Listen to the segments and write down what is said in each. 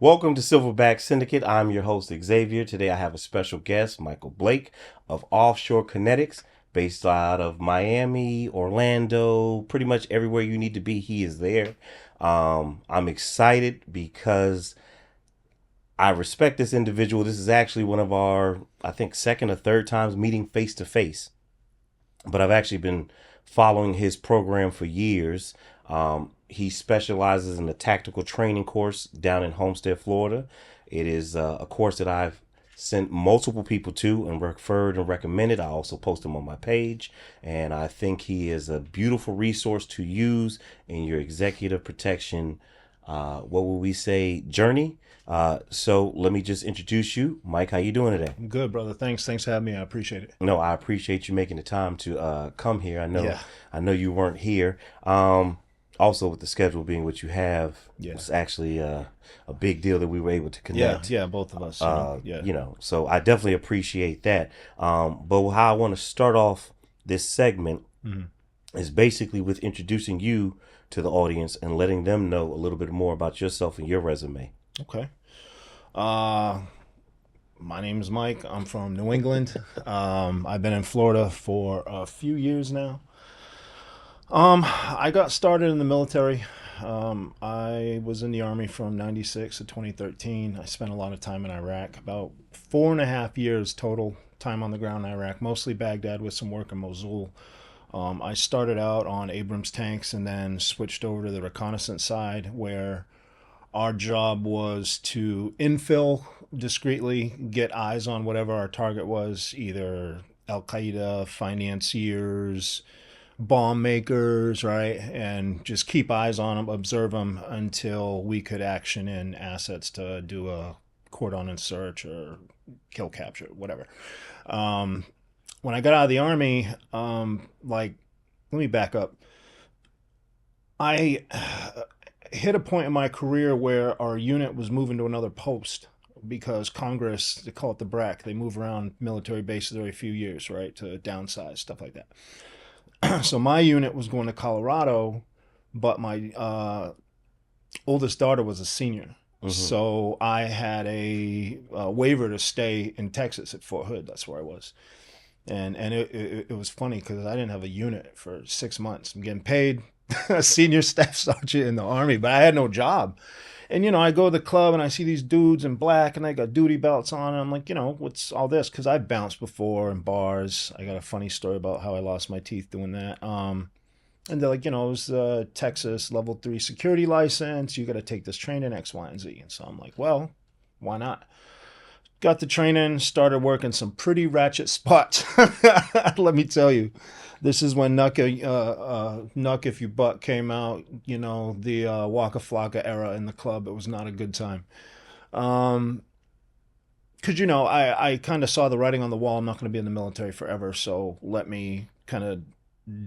Welcome to Silverback Syndicate. I'm your host, Xavier. Today I have a special guest, Michael Blake of Offshore Kinetics, based out of Miami, Orlando, pretty much everywhere you need to be, he is there. I'm excited because I respect this individual. This is actually one of our, I think, second or third times meeting face to face. But I've actually been following his program for years. He specializes in the tactical training course down in Homestead, Florida. It is a course that I've sent multiple people to and referred and recommended. I also post him on my page, and I think he is a beautiful resource to use in your executive protection, what would we say, journey. So let me just introduce you. Mike, how you doing today? Good, brother. Thanks for having me. I appreciate it. No, I appreciate you making the time to come here. Yeah, I know you weren't here. Also, with the schedule being what you have, yeah, it's actually a big deal that we were able to yeah, connect. yeah. Both of us. Yeah. So I definitely appreciate that. But how I want to start off this segment Hmm. is basically with introducing you to the audience and letting them know a little bit more about yourself and your resume. Okay. Uh, my name is Mike. I'm from New England. I've been in Florida for a few years now. I got started in the military. I was in the Army from 96 to 2013. I spent a lot of time in Iraq, about 4.5 years total time on the ground in Iraq, mostly Baghdad with some work in Mosul. I started out on Abrams tanks and then switched over to the reconnaissance side, where our job was to infill discreetly, get eyes on whatever our target was, either Al Qaeda, financiers, bomb makers, right? And just keep eyes on them, observe them until we could action in assets to do a cordon and search or kill capture, whatever. Um, when I got out of the army, let me back up. I hit a point in my career where our unit was moving to another post because Congress, they call it the BRAC, they move around military bases every few years, right, to downsize, stuff like that. So my unit was going to Colorado, but my oldest daughter was a senior. Mm-hmm. So I had a waiver to stay in Texas at Fort Hood. That's where I was. And it was funny because I didn't have a unit for 6 months. I'm getting paid a senior staff sergeant in the Army, but I had no job. And, I go to the club and I see these dudes in black and they got duty belts on. And I'm like, what's all this? Because I've bounced before in bars. I got a funny story about how I lost my teeth doing that. And they're like, it was a Texas level 3 security license. You got to take this training X, Y, and Z. And so I'm like, well, why not? Got the training, started working some pretty ratchet spots. Let me tell you. This is when Nuck If You Buck came out, the Waka Flocka era in the club. It was not a good time. Um, Because, I kind of saw the writing on the wall. I'm not going to be in the military forever. So let me kind of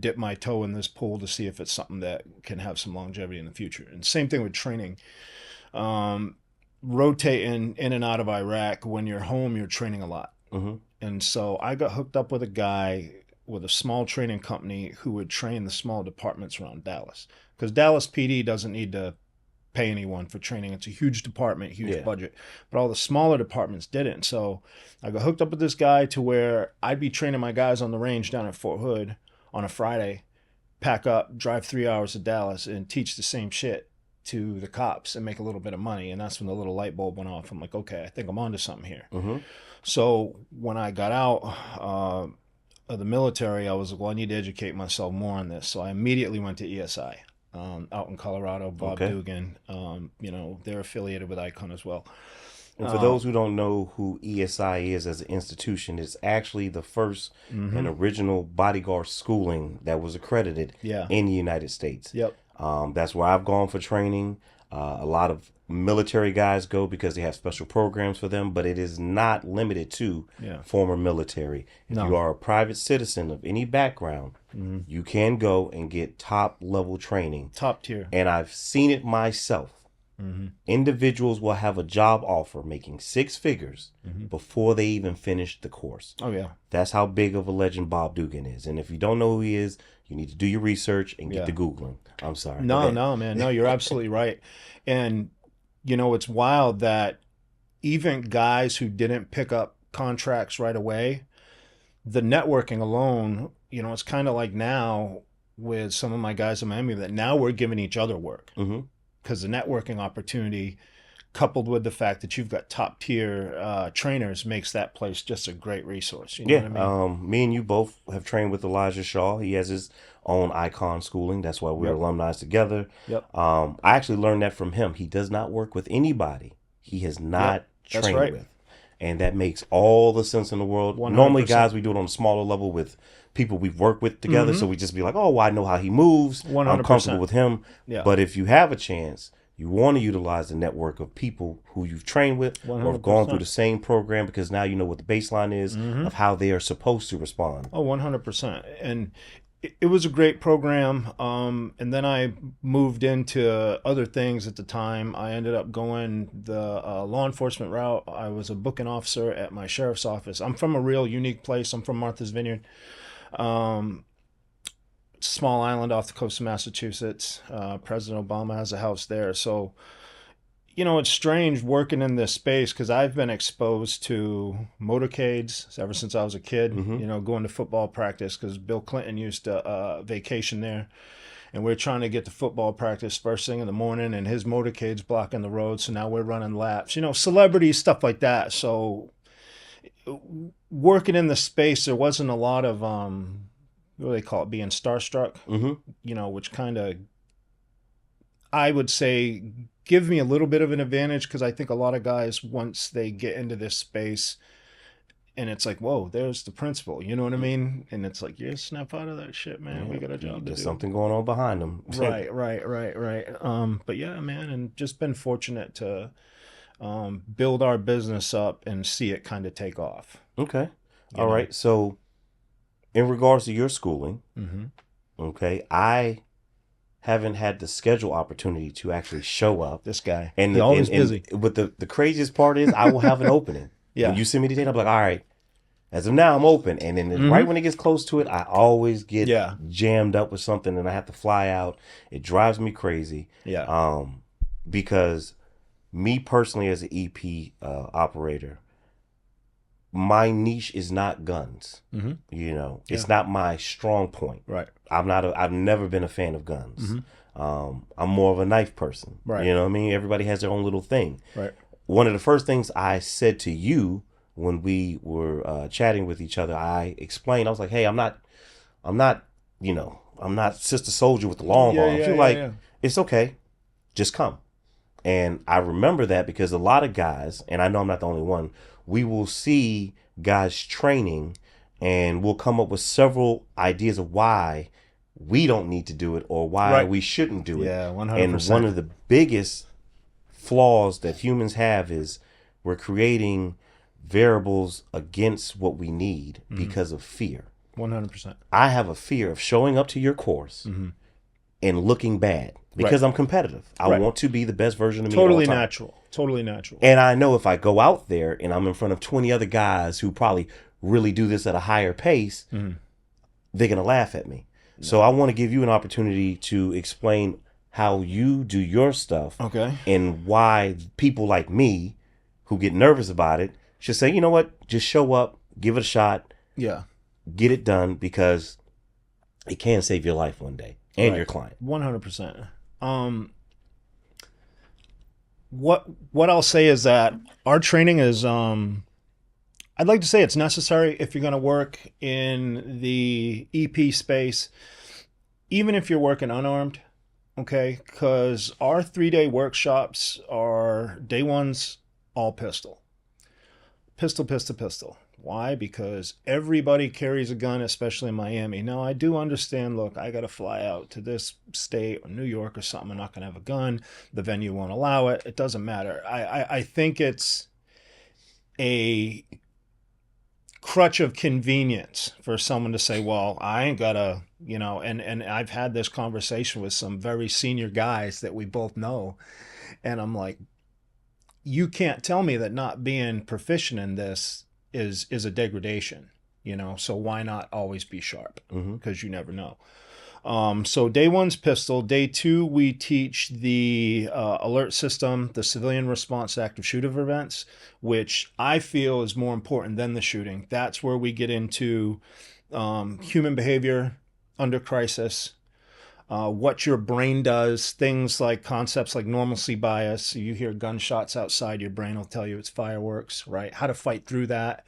dip my toe in this pool to see if it's something that can have some longevity in the future. And same thing with training. Um, Rotating in and out of Iraq, when you're home, you're training a lot. Mm-hmm. And so I got hooked up with a guy with a small training company who would train the small departments around Dallas. Because Dallas PD doesn't need to pay anyone for training. It's a huge department, huge Yeah. budget. But all the smaller departments didn't. So I got hooked up with this guy to where I'd be training my guys on the range down at Fort Hood on a Friday, pack up, drive 3 hours to Dallas, and teach the same shit to the cops and make a little bit of money. And that's when the little light bulb went off. I'm like, okay, I think I'm onto something here. Mm-hmm. So when I got out of the military, I was like, well, I need to educate myself more on this. So I immediately went to ESI out in Colorado. Bob Okay. Dugan, they're affiliated with Icon as well. And for those who don't know who ESI is as an institution, it's actually the first and Mm-hmm. original bodyguard schooling that was accredited Yeah. in the United States. Yep. That's where I've gone for training. A lot of military guys go because they have special programs for them, but it is not limited to Yeah. former military. If you No. are a private citizen of any background, Mm-hmm. you can go and get top level training. Top tier. And I've seen it myself. Mm-hmm. Individuals will have a job offer making six figures Mm-hmm. before they even finish the course. Oh yeah. That's how big of a legend Bob Dugan is. And if you don't know who he is, you need to do your research and get Yeah. to Googling. I'm sorry. Go No, ahead. no, man. No, you're absolutely right. And it's wild that even guys who didn't pick up contracts right away, the networking alone, it's kind of like now with some of my guys in Miami that now we're giving each other work Mm-hmm. because the networking opportunity coupled with the fact that you've got top tier trainers makes that place just a great resource. You know Yeah. what I mean? Me and you both have trained with Elijah Shaw. He has his own Icon schooling. That's why we're Yep. alumni together. Yep. I actually learned that from him. He does not work with anybody he has not Yep. That's trained right. with. And that makes all the sense in the world. Normally, 100%. guys, we do it on a smaller level with people we've worked with together. So Mm-hmm. we just be like, oh, well, I know how he moves. I'm comfortable 100%. with him. Yeah. But if you have a chance, you want to utilize the network of people who you've trained with or have gone through the 100%. same program because now you know what the baseline is Mm-hmm. of how they are supposed to respond. Oh, 100%. And it was a great program. And then I moved into other things at the time. I ended up going the law enforcement route. I was a booking officer at my sheriff's office. I'm from a real unique place. I'm from Martha's Vineyard. Small island off the coast of Massachusetts. President Obama has a house there. So, it's strange working in this space because I've been exposed to motorcades ever since I was a kid, Mm-hmm. going to football practice because Bill Clinton used to vacation there. And we're trying to get to football practice first thing in the morning, and his motorcade's blocking the road. So now we're running laps, celebrities, stuff like that. So working in the space, there wasn't a lot of, what do they call it, being starstruck, Mm-hmm. which kind of, I would say, give me a little bit of an advantage because I think a lot of guys, once they get into this space, and it's like, whoa, there's the principal. You know what I mean? And it's like, yeah, snap out of that shit, man. Yeah, We got a job to there's do. something going on behind them. Right. But yeah, man, and just been fortunate to build our business up and see it kind of take off. Okay. You All know? right. So, in regards to your schooling, Mm-hmm. okay, I haven't had the schedule opportunity to actually show up. This guy, And he always busy. but the craziest part is I will have an opening. Yeah. When you send me the date, I'm like, all right, as of now, I'm open. And then right when it gets close to it, I always get jammed up with something and I have to fly out. It drives me crazy. Yeah. Because me personally as an EP operator, my niche is not guns. Mm-hmm. It's not my strong point. Right. I've never been a fan of guns. I'm more of a knife person. Right. You know what I mean? Everybody has their own little thing. Right. One of the first things I said to you when we were chatting with each other, I explained, I was like, hey, I'm not, I'm not Sister Soldier with the long arms. You're like, it's okay. Just come. And I remember that because a lot of guys, and I know I'm not the only one, we will see guys training and we'll come up with several ideas of why we don't need to do it or why we shouldn't do it. Yeah, 100%. And one of the biggest flaws that humans have is we're creating variables against what we need because of fear. 100%. I have a fear of showing up to your course and looking bad because I'm competitive. I want to be the best version of me. Totally natural. And I know if I go out there and I'm in front of 20 other guys who probably really do this at a higher pace, they're going to laugh at me. So I want to give you an opportunity to explain how you do your stuff. Okay. And why people like me who get nervous about it should say, you know what, just show up, give it a shot. Yeah. Get it done because it can save your life one day and your client. 100%. What I'll say is that our training is, I'd like to say it's necessary if you're going to work in the EP space, even if you're working unarmed, okay? Because our 3-day workshops are day ones, all pistol. Pistol. Why? Because everybody carries a gun, especially in Miami. Now, I do understand, look, I got to fly out to this state or New York or something. I'm not going to have a gun. The venue won't allow it. It doesn't matter. I think it's a crutch of convenience for someone to say, well, I ain't got to, and I've had this conversation with some very senior guys that we both know. And I'm like, you can't tell me that not being proficient in this is a degradation, so why not always be sharp? Because you never know. So day one's pistol. Day two, we teach the alert system, the civilian response to active shooter events, which I feel is more important than the shooting. That's where we get into human behavior under crisis, what your brain does, things like concepts like normalcy bias. You hear gunshots outside, your brain will tell you it's fireworks, right? How to fight through that,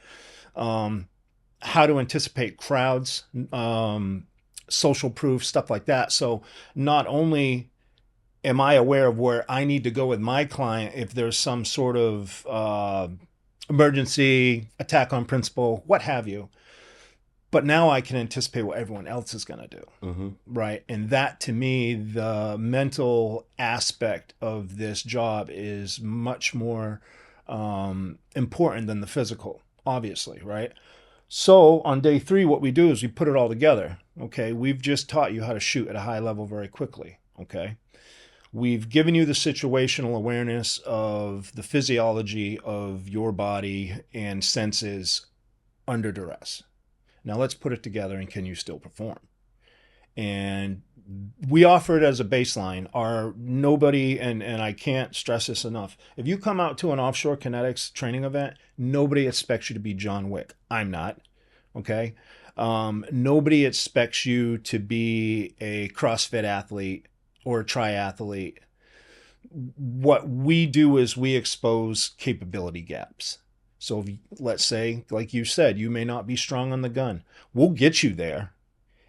how to anticipate crowds, social proof, stuff like that. So not only am I aware of where I need to go with my client if there's some sort of emergency, attack on principle, what have you, but now I can anticipate what everyone else is going to do. Mm-hmm. Right. And that, to me, the mental aspect of this job is much more important than the physical, obviously. Right. So on day three, what we do is we put it all together. Okay. We've just taught you how to shoot at a high level very quickly. Okay. We've given you the situational awareness of the physiology of your body and senses under duress. Now let's put it together, and can you still perform? And we offer it as a baseline. Nobody, and I can't stress this enough, if you come out to an Offshore Kinetics training event, nobody expects you to be John Wick. I'm not, okay? Nobody expects you to be a CrossFit athlete or a triathlete. What we do is we expose capability gaps. So if, let's say, like you said, you may not be strong on the gun. We'll get you there.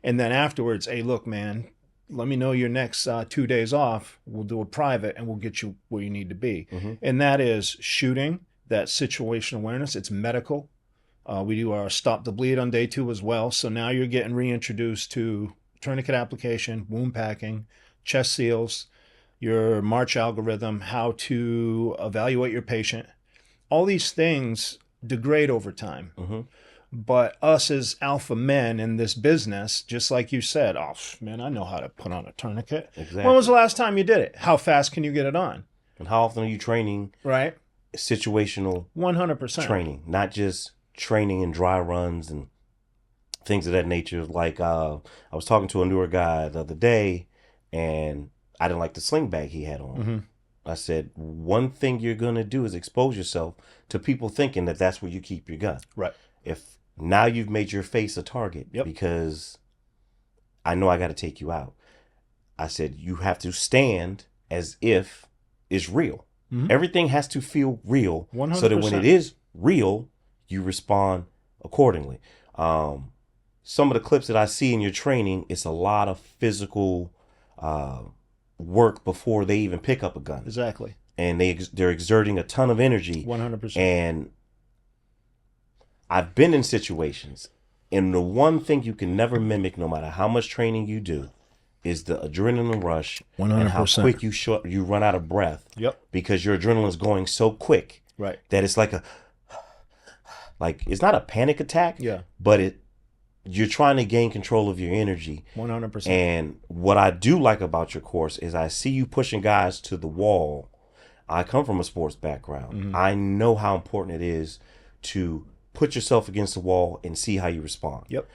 And then afterwards, hey, look, man, let me know your next 2 days off. We'll do a private and we'll get you where you need to be. Mm-hmm. And that is shooting, that situational awareness. It's medical. We do our stop the bleed on day two as well. So now you're getting reintroduced to tourniquet application, wound packing, chest seals, your March algorithm, how to evaluate your patient. All these things degrade over time. Mm-hmm. But us as alpha men in this business, just like you said, oh, man, I know how to put on a tourniquet. Exactly. When was the last time you did it? How fast can you get it on? And how often are you training? Right. Situational 100% training, not just training in dry runs and things of that nature. Like I was talking to a newer guy the other day, and I didn't like the sling bag he had on. Mm-hmm. I said, one thing you're going to do is expose yourself to people thinking that that's where you keep your gun. Right. If now you've made your face a target, yep, because I know I got to take you out. I said, you have to stand as if it's real. Mm-hmm. Everything has to feel real 100%. So that when it is real, you respond accordingly. Some of the clips that I see in your training, it's a lot of physical work before they even pick up a gun. Exactly. And they're exerting a ton of energy. 100%. And I've been in situations, and the one thing you can never mimic, no matter how much training you do, is the adrenaline rush 100%. And how quick you run out of breath. Yep. Because your adrenaline is going so quick. Right. That it's like it's not a panic attack. Yeah. But you're trying to gain control of your energy. 100%. And what I do like about your course is I see you pushing guys to the wall. I come from a sports background. Mm-hmm. I know how important it is to put yourself against the wall and see how you respond. Yep.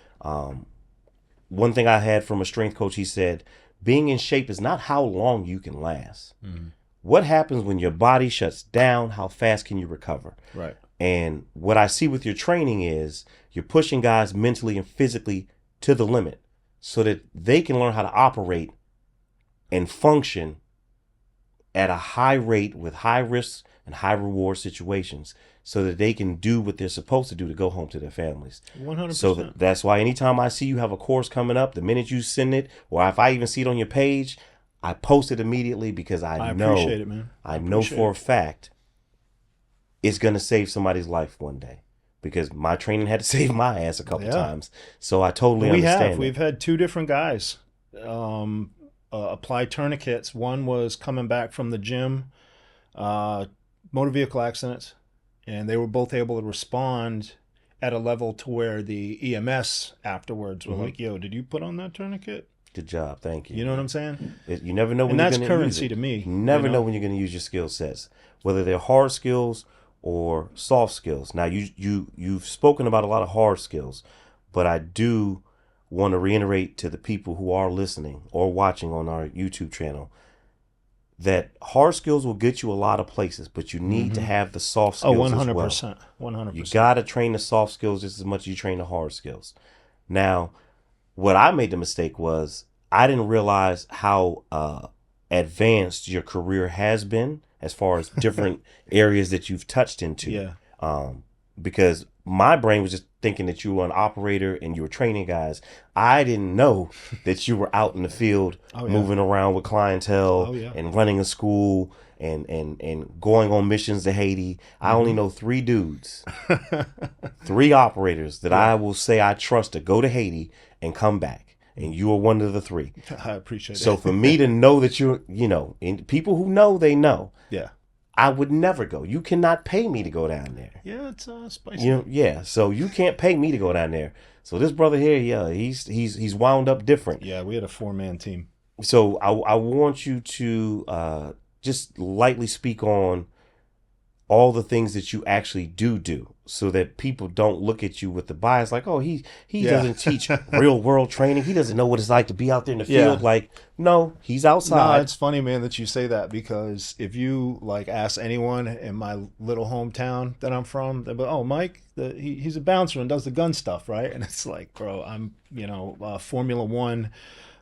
One thing I had from a strength coach, he said, being in shape is not how long you can last. Mm-hmm. What happens when your body shuts down? How fast can you recover? Right. And what I see with your training is you're pushing guys mentally and physically to the limit so that they can learn how to operate and function at a high rate with high risks and high reward situations so that they can do what they're supposed to do to go home to their families. 100%. So that's why anytime I see you have a course coming up, the minute you send it, or if I even see it on your page, I post it immediately because I know, appreciate it, man. I know for a fact it's going to save somebody's life one day. Because my training had to save my ass a couple times. So I totally understand. We've had two different guys apply tourniquets. One was coming back from the gym, motor vehicle accidents, and they were both able to respond at a level to where the EMS afterwards were like, yo, did you put on that tourniquet? Good job. Thank you. You know what I'm saying? You never know when you're going to use it. And that's currency to me. You never know when you're going to use your skill sets, whether they're hard skills or soft skills. Now, you've spoken about a lot of hard skills, but I do want to reiterate to the people who are listening or watching on our YouTube channel that hard skills will get you a lot of places, but you need to have the soft Oh, skills as well. 100%. 100%. You got to train the soft skills just as much as you train the hard skills. Now, what I made the mistake was I didn't realize how advanced your career has been as far as different areas that you've touched into. Yeah. Because my brain was just thinking that you were an operator and you were training guys. I didn't know that you were out in the field moving around with clientele and running a school and going on missions to Haiti. I only know 3 dudes, 3 operators that I will say I trust to go to Haiti and come back. And you are one of the 3. I appreciate it. So for me to know that you're, and people who know, they know. Yeah. I would never go. You cannot pay me to go down there. Yeah, it's spicy. Yeah. So you can't pay me to go down there. So this brother here, he's wound up different. Yeah, we had a 4-man team. So I want you to just lightly speak on all the things that you actually do so that people don't look at you with the bias like, oh, he doesn't teach real world training. He doesn't know what it's like to be out there in the field. Like, no, he's outside. No, it's funny, man, that you say that, because if you ask anyone in my little hometown that I'm from, they'll be, oh, Mike, he's a bouncer and does the gun stuff, right? And it's like, bro, I'm Formula One.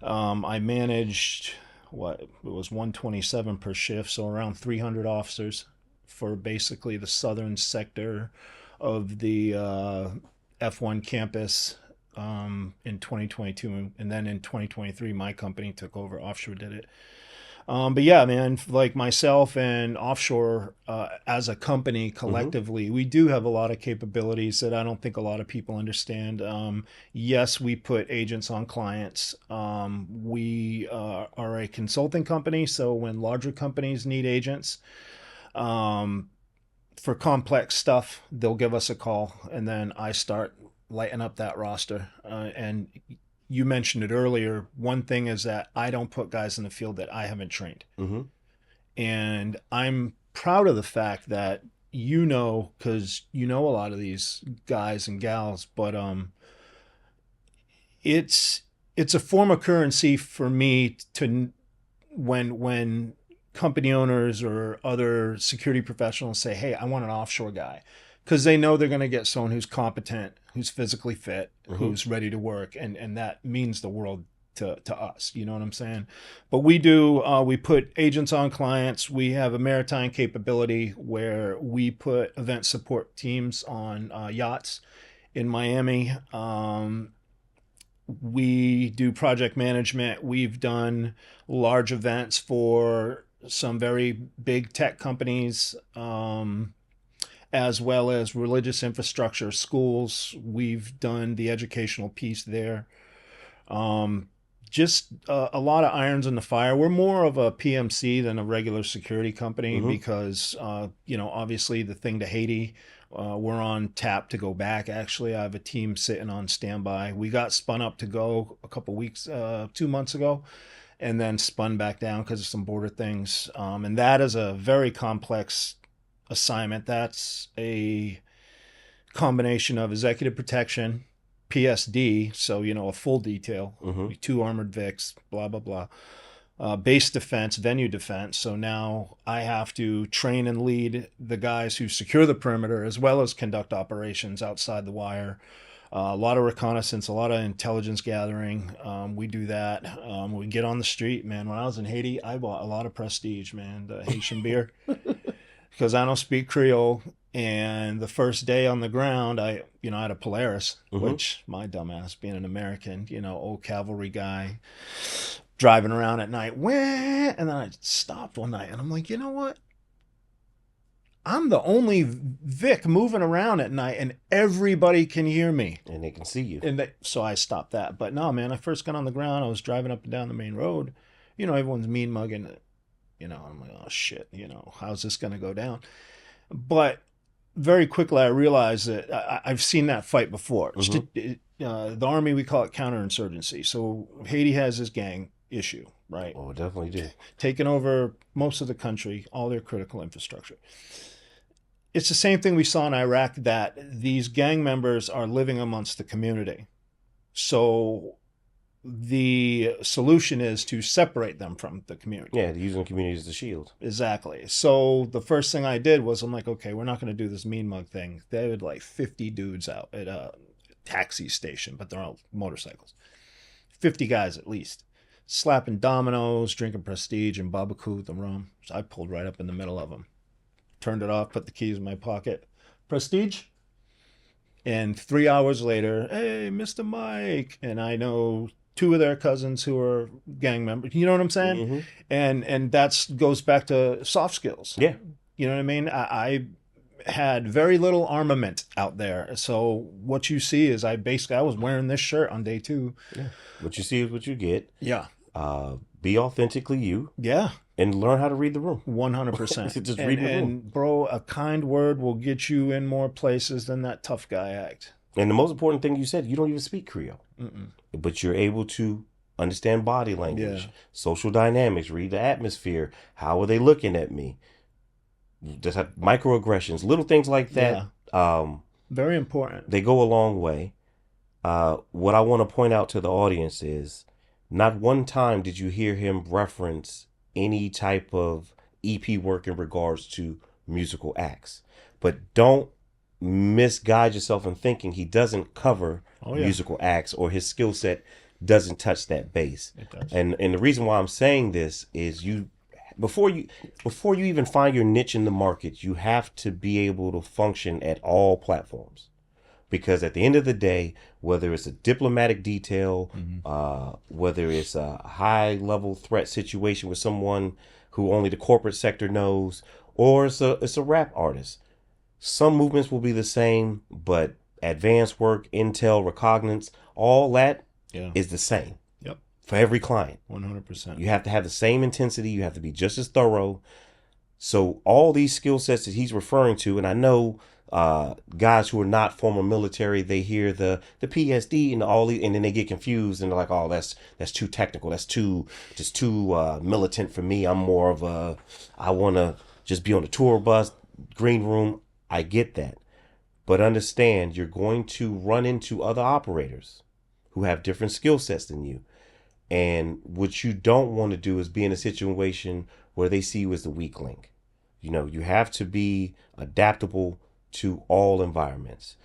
I managed it was 127 per shift, so around 300 officers for basically the southern sector of the F1 campus in 2022. And then in 2023, my company took over. Offshore did it. But yeah, man, like myself and Offshore as a company collectively, we do have a lot of capabilities that I don't think a lot of people understand. Yes, we put agents on clients. We are a consulting company, so when larger companies need agents, for complex stuff, they'll give us a call, and then I start lighting up that roster. And you mentioned it earlier. One thing is that I don't put guys in the field that I haven't trained. And I'm proud of the fact that because you know a lot of these guys and gals, but it's a form of currency for me to when company owners or other security professionals say, hey, I want an offshore guy, because they know they're going to get someone who's competent, who's physically fit, who's ready to work. And that means the world to us. You know what I'm saying? But we put agents on clients. We have a maritime capability where we put event support teams on yachts in Miami. We do project management. We've done large events for some very big tech companies, as well as religious infrastructure, schools. We've done the educational piece there. Just a lot of irons in the fire. We're more of a PMC than a regular security company because, obviously the thing to Haiti, we're on tap to go back. Actually, I have a team sitting on standby. We got spun up to go a couple weeks, 2 months ago, and then spun back down because of some border things. And that is a very complex assignment. That's a combination of executive protection, PSD, so, a full detail, 2 armored Vics, blah, blah, blah. Base defense, venue defense. So now I have to train and lead the guys who secure the perimeter as well as conduct operations outside the wire. A lot of reconnaissance, a lot of intelligence gathering. We do that. We get on the street, man. When I was in Haiti, I bought a lot of Prestige, man, the Haitian beer, because I don't speak Creole. And the first day on the ground, I had a Polaris, which my dumbass, being an American, old cavalry guy, driving around at night, and then I stopped one night, and I'm like, you know what? I'm the only Vic moving around at night, and everybody can hear me. And they can see you. So I stopped that. But no, man, I first got on the ground. I was driving up and down the main road. Everyone's mean mugging. I'm like, oh, shit, how's this going to go down? But very quickly I realized that I've seen that fight before. The Army, we call it counterinsurgency. So Haiti has this gang issue, right? Oh, definitely do. Taking over most of the country, all their critical infrastructure. It's the same thing we saw in Iraq, that these gang members are living amongst the community. So the solution is to separate them from the community. Yeah, using the community as the shield. Exactly. So the first thing I did was I'm like, okay, we're not going to do this mean mug thing. They had like 50 dudes out at a taxi station, but they're all motorcycles. 50 guys at least. Slapping dominoes, drinking Prestige and Babaku, the rum. So I pulled right up in the middle of them. Turned it off, put the keys in my pocket. Prestige? And 3 hours later, hey, Mr. Mike. And I know two of their cousins who are gang members. You know what I'm saying? Mm-hmm. And that goes back to soft skills. Yeah. You know what I mean? I had very little armament out there. So what you see is I was wearing this shirt on day 2. Yeah. What you see is what you get. Yeah. Be authentically you. Yeah. And learn how to read the room. 100%. Just read the room. And bro, a kind word will get you in more places than that tough guy act. And the most important thing you said, you don't even speak Creole. Mm-mm. But you're able to understand body language, social dynamics, read the atmosphere. How are they looking at me? Just have microaggressions, little things like that. Very important. They go a long way. What I want to point out to the audience is not one time did you hear him reference any type of EP work in regards to musical acts. But don't misguide yourself in thinking he doesn't cover musical acts or his skill set doesn't touch that base. It does. And the reason why I'm saying this is before you even find your niche in the market, you have to be able to function at all platforms. Because at the end of the day, whether it's a diplomatic detail, whether it's a high-level threat situation with someone who only the corporate sector knows, or it's a rap artist, some movements will be the same, but advanced work, intel, recognizance, all that is the same. Yep. For every client. 100%. You have to have the same intensity. You have to be just as thorough. So all these skill sets that he's referring to, and I know guys who are not former military, they hear the PSD and all and then they get confused and they're like, oh, that's too technical, that's too militant for me. I'm more of I want to just be on the tour bus, green room. I get that, but understand you're going to run into other operators who have different skill sets than you, and what you don't want to do is be in a situation where they see you as the weak link. You have to be adaptable to all environments.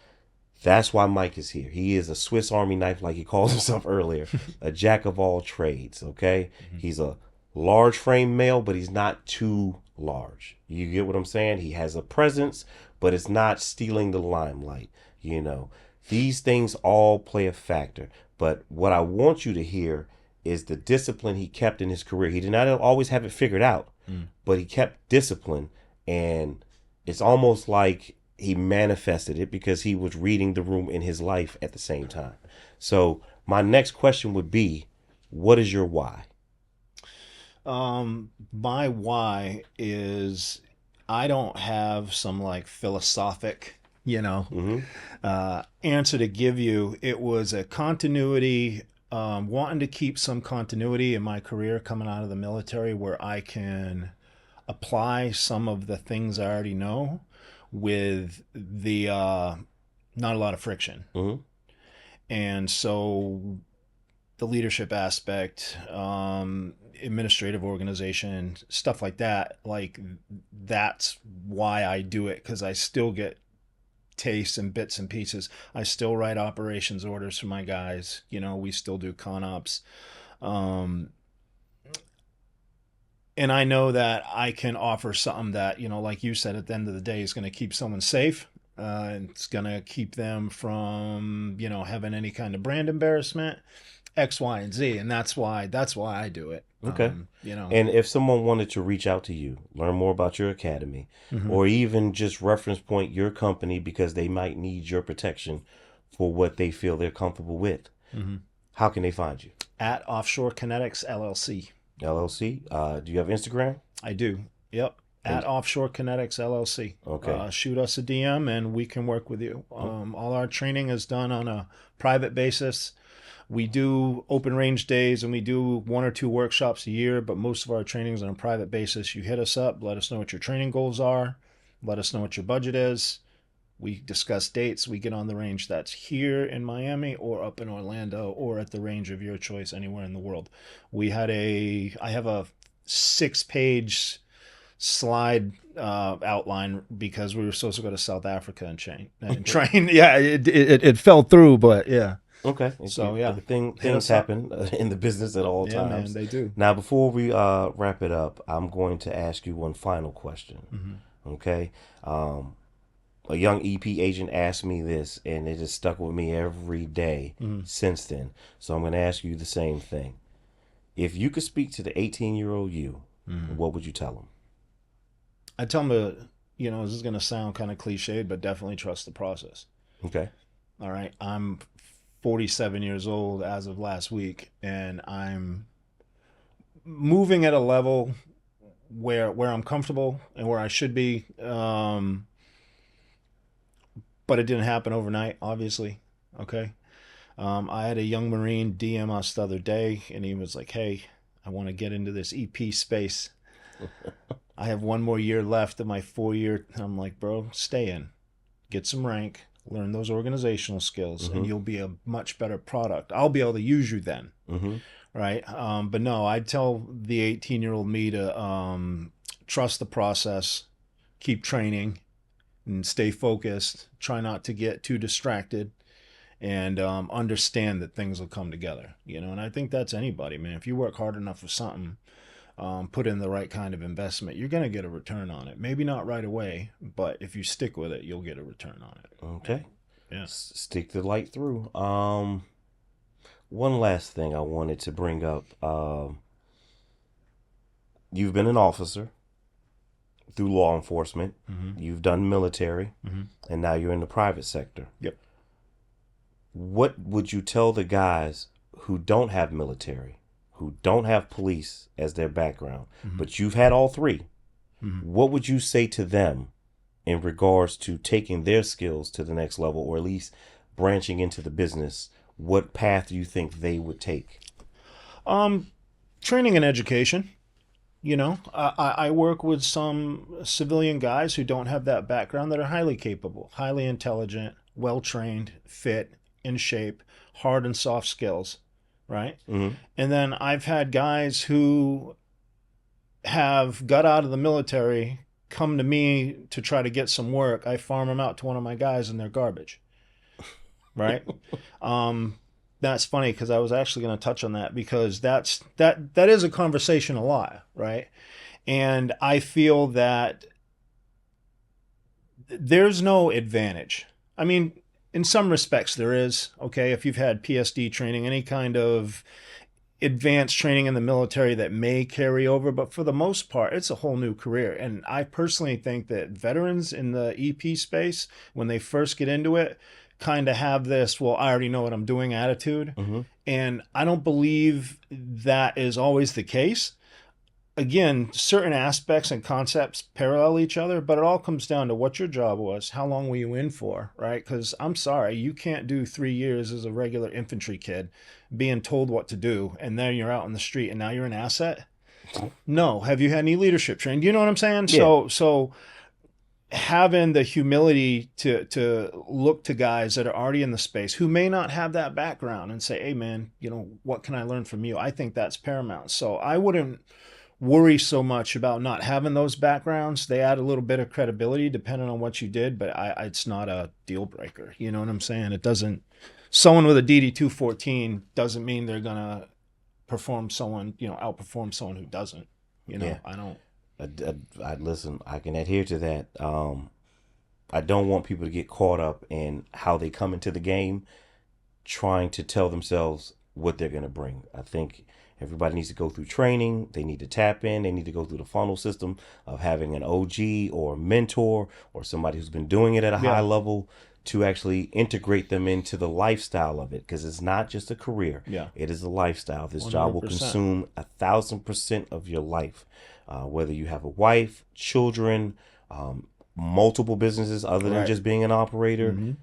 That's why Mike is here. He is a Swiss Army knife, like he calls himself earlier, a jack of all trades. Okay. Mm-hmm. He's a large frame male, but he's not too large. You get what I'm saying? He has a presence, but it's not stealing the limelight. These things all play a factor. But what I want you to hear is the discipline he kept in his career. He did not always have it figured out, but he kept discipline, and it's almost like he manifested it because he was reading the room in his life at the same time. So my next question would be, what is your why? My why is I don't have some like philosophic, answer to give you. It was a continuity, wanting to keep some continuity in my career coming out of the military where I can apply some of the things I already know with the not a lot of friction. Mm-hmm. And so the leadership aspect, administrative organization, stuff like that, like that's why I do it, because I still get tastes and bits and pieces. I still write operations orders for my guys. We still do con ops. And I know that I can offer something that, like you said, at the end of the day, is going to keep someone safe. It's going to keep them from, having any kind of brand embarrassment, X, Y, and Z. And that's why I do it. Okay. And if someone wanted to reach out to you, learn more about your academy, or even just reference point your company because they might need your protection for what they feel they're comfortable with, how can they find you? At Offshore Kinetics, LLC. LLC. Do you have Instagram? I do. Yep. At Offshore Kinetics, LLC. Okay. Shoot us a DM and we can work with you. All our training is done on a private basis. We do open range days and we do 1 or 2 workshops a year, but most of our training is on a private basis. You hit us up, let us know what your training goals are, let us know what your budget is, We discuss dates. We get on the range that's here in Miami or up in Orlando or at the range of your choice anywhere in the world. I have a 6-page slide outline because we were supposed to go to South Africa and train. Yeah, it fell through, but yeah. Okay. So yeah, Things happen in the business at all yeah, man, times. they do. Now, before we wrap it up, I'm going to ask you one final question. Okay. A young EP agent asked me this, and it has stuck with me every day since then. So I'm going to ask you the same thing. If you could speak to the 18-year-old you, what would you tell him? I tell them this is going to sound kind of cliched, but definitely trust the process. Okay. All right. I'm 47 years old as of last week, and I'm moving at a level where I'm comfortable and where I should be. But it didn't happen overnight, obviously. Okay. I had a young Marine DM us the other day, and he was like, "Hey, I want to get into this EP space. I have one more year left of my 4-year." I'm like, "Bro, stay in, get some rank, learn those organizational skills, and you'll be a much better product. I'll be able to use you then." Right. But no, I'd tell the 18-year-old me to trust the process, keep training, and stay focused. Try not to get too distracted, and understand that things will come together. And I think that's anybody, man. If you work hard enough for something, put in the right kind of investment, you're going to get a return on it. Maybe not right away, but if you stick with it, you'll get a return on it. Okay. Yeah. Stick the light through. One last thing I wanted to bring up. You've been an officer through law enforcement. You've done military, and now you're in the private sector. Yep. What would you tell the guys who don't have military, who don't have police as their background, but you've had all three? What would you say to them in regards to taking their skills to the next level, or at least branching into the business? What path do you think they would take? Training and education. I work with some civilian guys who don't have that background that are highly capable, highly intelligent, well-trained, fit, in shape, hard and soft skills, right? And then I've had guys who have got out of the military, come to me to try to get some work. I farm them out to one of my guys and they're garbage, right? That's funny because I was actually going to touch on that, because that is a conversation a lot, right? And I feel that there's no advantage. I mean, in some respects there is, okay? If you've had PSD training, any kind of advanced training in the military that may carry over, but for the most part, it's a whole new career. And I personally think that veterans in the EP space, when they first get into it, kind of have this, well, I already know what I'm doing attitude. And I don't believe that is always the case. Again, certain aspects and concepts parallel each other, but it all comes down to what your job was, how long were you in for, right? Because I'm sorry, you can't do 3 years as a regular infantry kid being told what to do, and then you're out on the street and now you're an asset. No. Have you had any leadership training? You know what I'm saying? Yeah. So having the humility to look to guys that are already in the space who may not have that background and say, "Hey man, what can I learn from you?" I think that's paramount. So I wouldn't worry so much about not having those backgrounds. They add a little bit of credibility depending on what you did, but it's not a deal breaker. You know what I'm saying? It doesn't, someone with a DD-214 doesn't mean they're going to outperform someone who doesn't, Yeah. I don't. I listen, I can adhere to that. I don't want people to get caught up in how they come into the game trying to tell themselves what they're going to bring. I think everybody needs to go through training. They need to tap in. They need to go through the funnel system of having an OG or a mentor or somebody who's been doing it at a high level to actually integrate them into the lifestyle of it. Because it's not just a career. Yeah. It is a lifestyle. This 100%. job will consume 1,000% of your life. Whether you have a wife, children, multiple businesses other than just being an operator,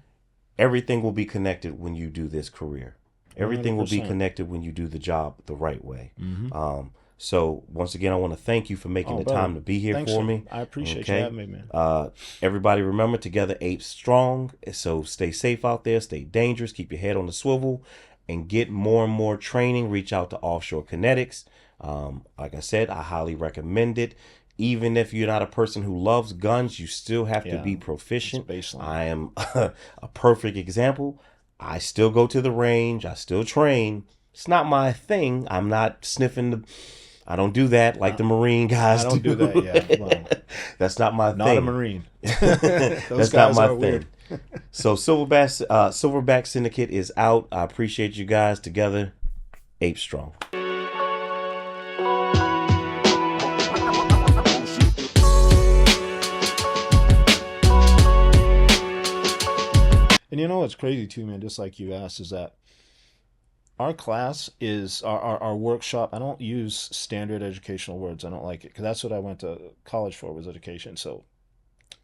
everything will be connected when you do this career. Everything will be 100%. connected when you do the job the right way. So once again, I want to thank you for making Oh, the brother. time to be here Thanks, for sir. me. I appreciate you Okay. having me, man. Everybody remember, together apes strong. So stay safe out there, stay dangerous, keep your head on the swivel, and get more and more training. Reach out to Offshore Kinetics. Like I said, I highly recommend it. Even if you're not a person who loves guns, you still have to Yeah, be it's proficient. baseline. I am a perfect example. I still go to the range. I still train. It's not my thing. I'm not sniffing the. I don't do that like the Marine guys I don't do that. do. Yeah, well, That's not my not a thing. Marine. Those That's not guys my are weird. thing. So Silverback Syndicate is out. I appreciate you guys. Together, ape strong. And you know what's crazy too, man? Just like you asked, is that our class is our workshop. I don't use standard educational words. I don't like it because that's what I went to college for, was education. So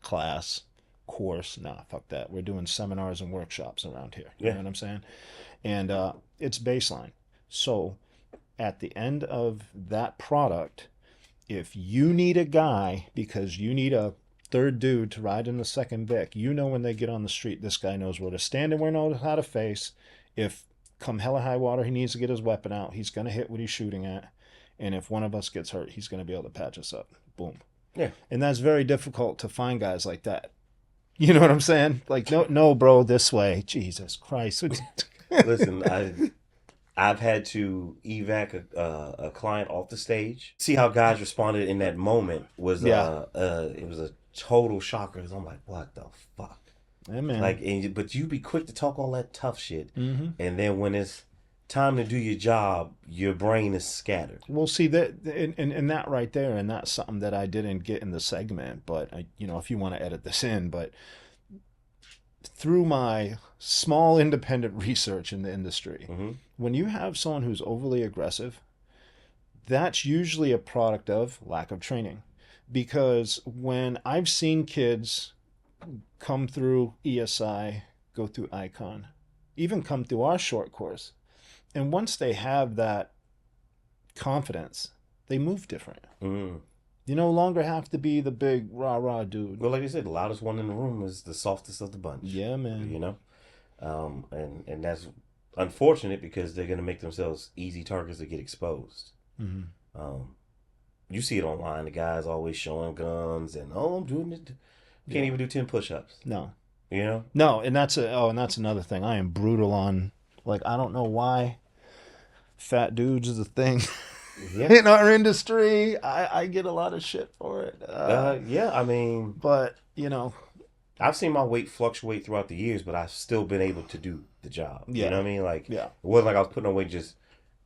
class, course, nah, fuck that. We're doing seminars and workshops around here. You Yeah. know what I'm saying? And it's baseline. So at the end of that product, if you need a guy because you need a third dude to ride in the second Vic, you know when they get on the street, this guy knows where to stand and where knows how to face. If come hella high water, he needs to get his weapon out, he's going to hit what he's shooting at. And if one of us gets hurt, he's going to be able to patch us up. Boom. Yeah. And that's very difficult to find guys like that. You know what I'm saying? Like, no, bro, this way. Jesus Christ. Listen, I've had to evac a client off the stage. See how guys responded in that moment was Yeah. It was a total shocker. I'm like, what the fuck? Yeah, man. Like, but you be quick to talk all that tough shit, Mm-hmm. and then when it's time to do your job, your brain is scattered. Well, see that, and that right there, and that's something that I didn't get in the segment. But if you want to edit this in, but through my small independent research in the industry, Mm-hmm. when you have someone who's overly aggressive, that's usually a product of lack of training. Because when I've seen kids come through ESI, go through Icon, even come through our short course, and once they have that confidence, they move different. Mm. You no longer have to be the big rah-rah dude. Well, like I said, the loudest one in the room is the softest of the bunch. Yeah, man. You know, and that's unfortunate because they're gonna make themselves easy targets to get exposed. Mm-hmm. You see it online. The guys always showing guns and I'm doing it. Can't even do 10 push-ups. No. You know. No, and that's another thing. I am brutal on, like, I don't know why fat dudes is a thing. Yeah. In our industry. I get a lot of shit for it. Yeah, I mean, But, I've seen my weight fluctuate throughout the years, but I've still been able to do the job. Yeah. You know what I mean? Like, Yeah. it wasn't like I was putting on weight just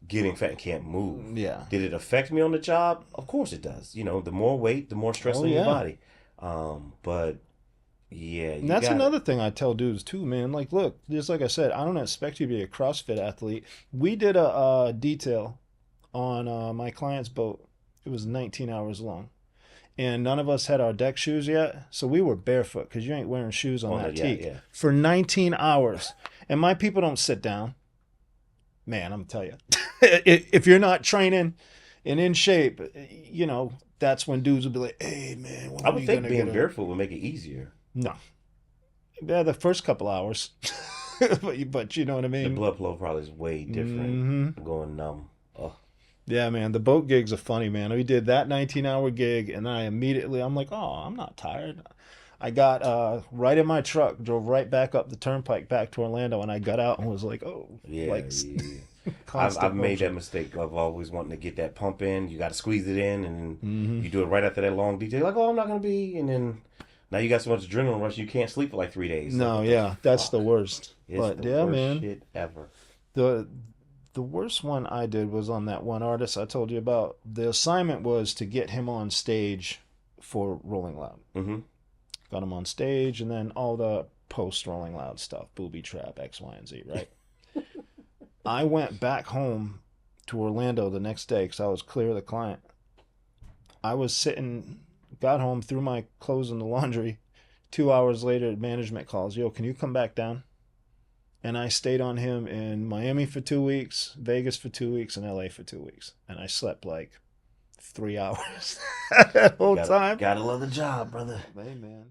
getting fat and can't move. Yeah. Did it affect me on the job? Of course it does. You know, the more weight, the more stress Oh, on your yeah. body. But yeah, And that's another thing I tell dudes too, man. Like, look, just like I said, I don't expect you to be a CrossFit athlete. We did a detail on my client's boat. It was 19 hours long. And none of us had our deck shoes yet. So we were barefoot because you ain't wearing shoes on that teak. Yeah. For 19 hours. And my people don't sit down. Man, I'm telling you. If you're not training and in shape, that's when dudes will be like, hey, man, when I are would you think gonna being get barefoot would make it easier. No. Yeah, the first couple hours. but you know what I The mean? blood flow probably is way different. Mhm. I'm going numb. Oh. Yeah, man, the boat gigs are funny, man. We did that 19-hour gig, and I'm like, oh, I'm not tired. I got right in my truck, drove right back up the turnpike back to Orlando, and I got out and was like, oh. Yeah, like, yeah. constant I've made that motion. mistake of always wanting to get that pump in. You got to squeeze it in, and Mhm. you do it right after that long detail. Like, oh, I'm not going to be. And then now you got so much adrenaline rush, you can't sleep for like 3 days. No, like, yeah, that's the worst. It's But the yeah, worst man. shit ever. The worst one I did was on that one artist I told you about. The assignment was to get him on stage for Rolling Loud. Mm-hmm. Got him on stage, and then all the post Rolling Loud stuff, booby trap, X, Y, and Z, right? I went back home to Orlando the next day because I was clear of the client. I was sitting, got home, threw my clothes in the laundry. 2 hours later, management calls, yo, can you come back down? And I stayed on him in Miami for 2 weeks, Vegas for 2 weeks, and LA for 2 weeks. And I slept like 3 hours that whole time. Gotta love the job, brother. Hey, man.